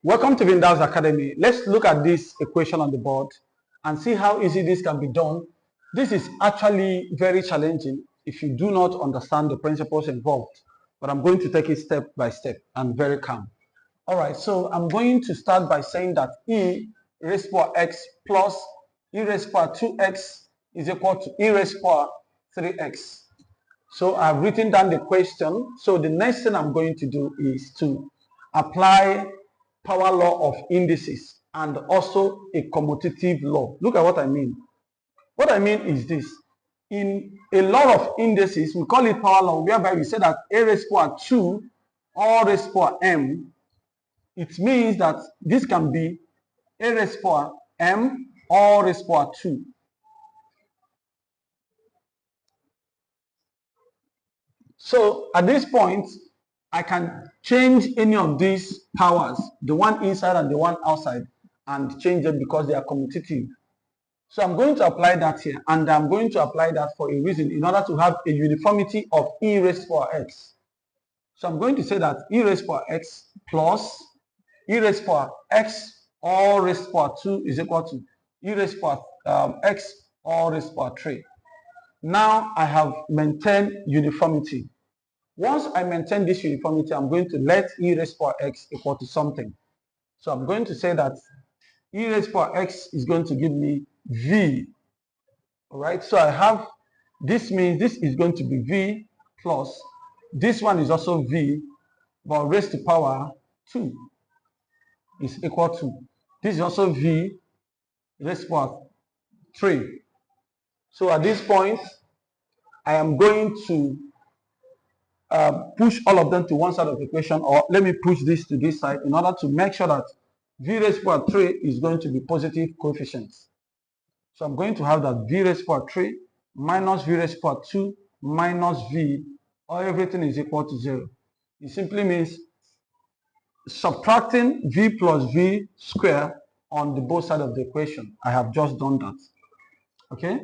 Welcome to VINDAL'S Academy. Let's look at this equation on the board and see how easy this can be done. This is actually very challenging if you do not understand the principles involved, but I'm going to take it step by step and very calm. All right, so I'm going to start by saying that e raised to power x plus e raised to power 2x is equal to e raised to power 3x. So I've written down the question. So the next thing I'm going to do is to apply power law of indices and also a commutative law. Look at what I mean. What I mean is this. In a law of indices, we call it power law, whereby we say that a raised to power 2 or raised to power m. It means that this can be a raised to power m or raised to power 2. So at this point, I can change any of these powers, the one inside and the one outside, and change them because they are commutative. So I'm going to apply that here, and I'm going to apply that for a reason, in order to have a uniformity of e raised to power x. So I'm going to say that e raised to power x plus e raised to power x or raised to power 2 is equal to e raised to power x or raised to power 3. Now I have maintained uniformity. Once I maintain this uniformity, I'm going to let e raised to power x equal to something. So I'm going to say that e raised to power x is going to give me v. All right, so I have, this means this is going to be v plus, this one is also v, but raised to power 2 is equal to, this is also v raised to power 3. So at this point, I am going to push all of them to one side of the equation, or let me push this to this side in order to make sure that v raised to power 3 is going to be positive coefficients. So I'm going to have that v raised to power 3 minus v raised to power 2 minus v, or everything is equal to 0. It simply means subtracting v plus v square on the both sides of the equation. I have just done that. Okay,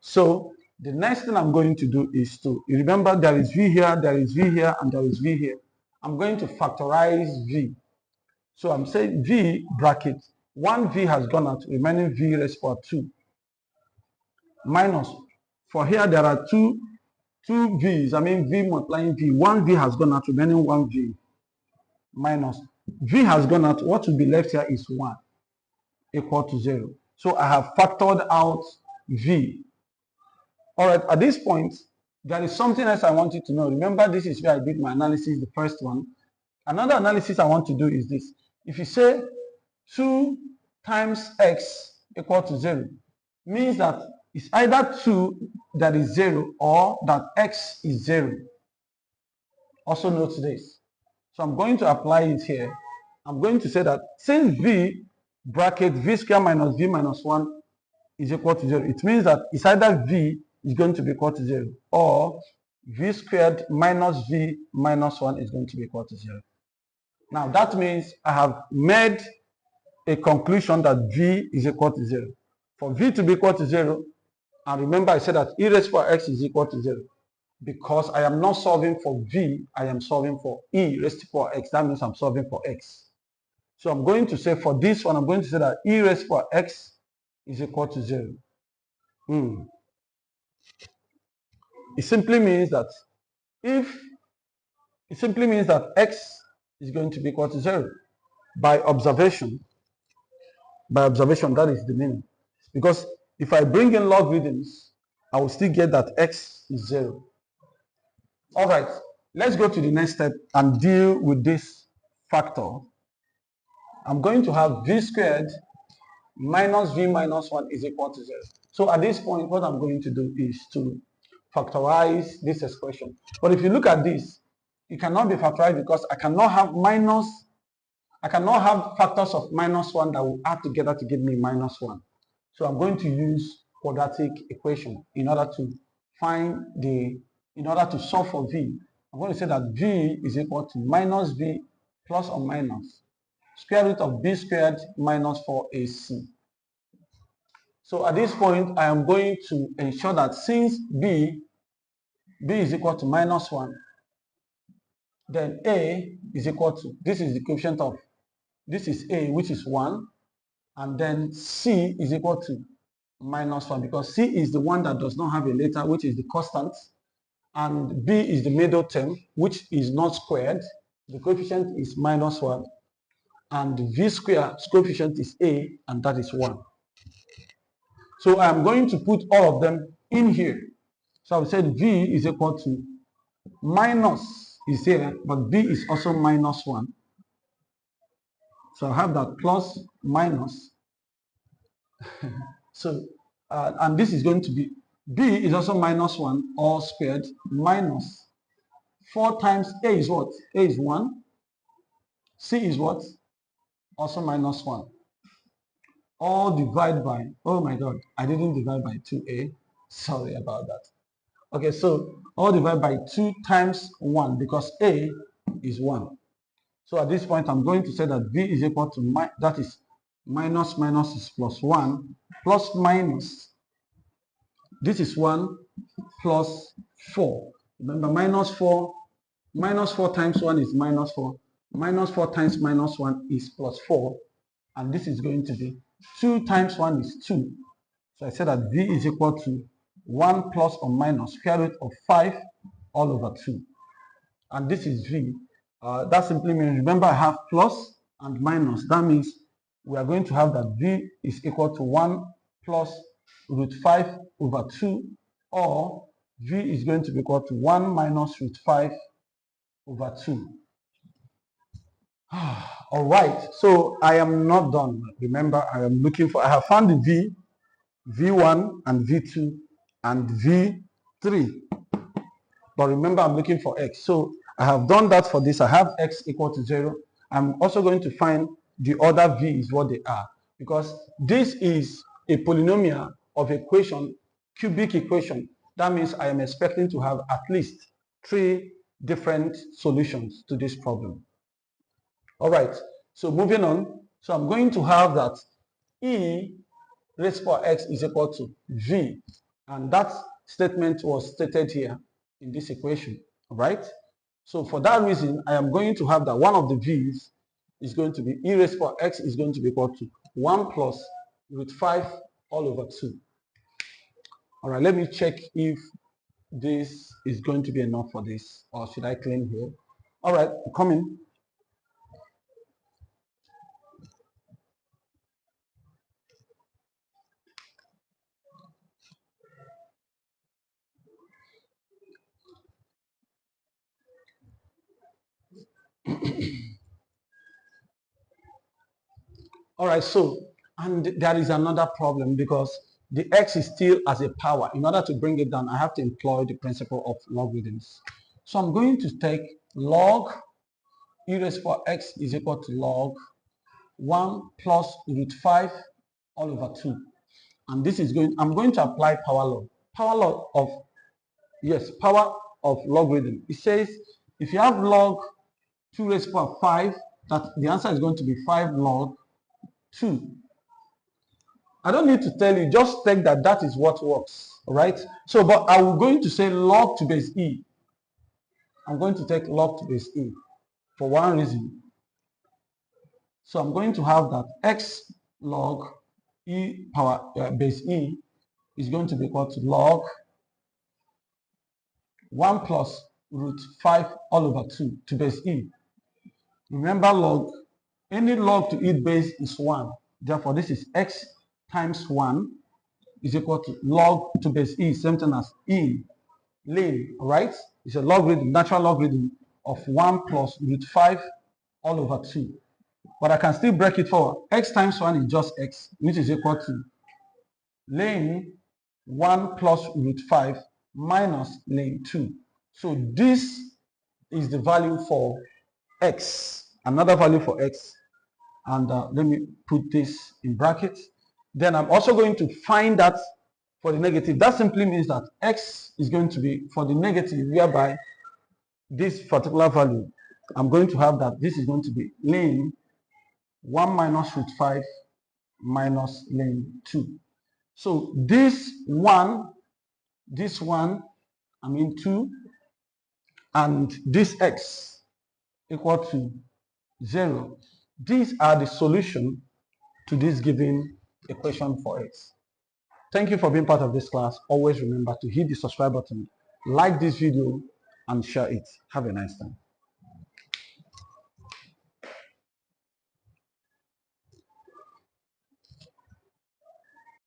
so the next thing I'm going to do is to, remember there is v here, there is v here, and there is v here. I'm going to factorize v. So I'm saying v bracket, one v has gone out, remaining v raised to power 2 minus, for here there are two v's, I mean v multiplying v, one v has gone out, remaining one v, minus v has gone out, what will be left here is 1 equal to 0. So I have factored out v. All right, at this point, there is something else I want you to know. Remember, this is where I did my analysis, the first one. Another analysis I want to do is this. If you say 2 times x equal to 0, means that it's either 2 that is 0 or that x is 0. Also note this. So I'm going to apply it here. I'm going to say that since v bracket v squared minus v minus 1 is equal to 0, it means that it's either v is going to be equal to 0 or v squared minus v minus 1 is going to be equal to 0. Now that means I have made a conclusion that v is equal to 0. For v to be equal to 0, and remember I said that e raised to power x is equal to 0. Because I am not solving for v, I am solving for e raised to power x. That means I'm solving for x. So I'm going to say for this one, I'm going to say that e raised to power x is equal to 0. It simply means that x is going to be equal to 0 by observation. By observation, that is the meaning. Because if I bring in logarithms, I will still get that x is 0. All right, let's go to the next step and deal with this factor. I'm going to have v squared minus v minus 1 is equal to 0. So at this point, what I'm going to do is to factorize this expression. But if you look at this, it cannot be factorized because I cannot have factors of minus 1 that will add together to give me minus 1. So I'm going to use quadratic equation in order to solve for v. I'm going to say that v is equal to minus v plus or minus square root of b squared minus 4ac. So at this point, I am going to ensure that since b is equal to minus 1, then a is equal to, this is the coefficient of This is A, which is 1, and then C is equal to minus 1, because C is the one that does not have a letter, which is the constant, and B is the middle term, which is not squared. The coefficient is minus 1, and V squared coefficient is A, and that is 1. So I'm going to put all of them in here. So I said V is equal to minus is here, but B is also minus 1. So I have that plus minus. So, and this is going to be, B is also minus 1, all squared, minus 4 times A is what? A is 1. C is what? Also minus 1. All divide by, oh my God, I didn't divide by 2A. Sorry about that. Okay, so all divide by 2 times 1, because A is 1. So at this point, I'm going to say that V is equal to, that is minus minus is plus 1, plus minus, this is 1 plus 4. Remember, minus 4 times 1 is minus 4. Minus 4 times minus 1 is plus 4. And this is going to be 2 times 1 is 2. So I said that V is equal to 1 plus or minus square root of 5 all over 2. And this is V. That simply means, remember, I have plus and minus. That means we are going to have that V is equal to 1 plus root 5 over 2, or V is going to be equal to 1 minus root 5 over 2. All right, so I am not done. Remember, I am looking for, I have found the V, V1 and V2 and V3. But remember, I'm looking for X. So I have done that for this. I have X equal to 0. I'm also going to find the other V's, what they are, because this is a polynomial of equation, cubic equation. That means I am expecting to have at least 3 different solutions to this problem. All right, so moving on. So I'm going to have that E raised to power X is equal to V. And that statement was stated here in this equation, all right? So for that reason, I am going to have that one of the V's is going to be E raised to power X is going to be equal to 1 plus root 5 all over 2. All right, let me check if this is going to be enough for this, or should I clean here? All right, come in. All right, so, and there is another problem, because the X is still as a power. In order to bring it down, I have to employ the principle of logarithms. So I'm going to take log E raised to power X is equal to log 1 plus root 5 all over 2. And this is I'm going to apply power law. Power law of, yes, power of logarithm. It says if you have log 2 raised to power 5, that the answer is going to be 5 log 2. I don't need to tell you, just take that that is what works, all right? So, but I'm going to say log to base E. I'm going to take log to base E for one reason. So I'm going to have that X log E power base E is going to be equal to log 1 plus root 5 all over 2 to base E. Remember, log, any log to its base is 1. Therefore, this is X times 1 is equal to log to base E, same thing as E, lane, right? It's a logarithm, natural logarithm of 1 plus root 5 all over 2. But I can still break it forward. X times 1 is just X, which is equal to lane 1 plus root 5 minus lane 2. So this is the value for X, another value for X. And let me put this in brackets. Then I'm also going to find that for the negative. That simply means that X is going to be for the negative, whereby this particular value, I'm going to have that this is going to be lane 1 minus root 5 minus lane 2. So this one, 2, and this X equal to 0. These are the solution to this given equation for x. Thank you for being part of this class. Always remember to hit the subscribe button, like this video, and share it. Have a nice time.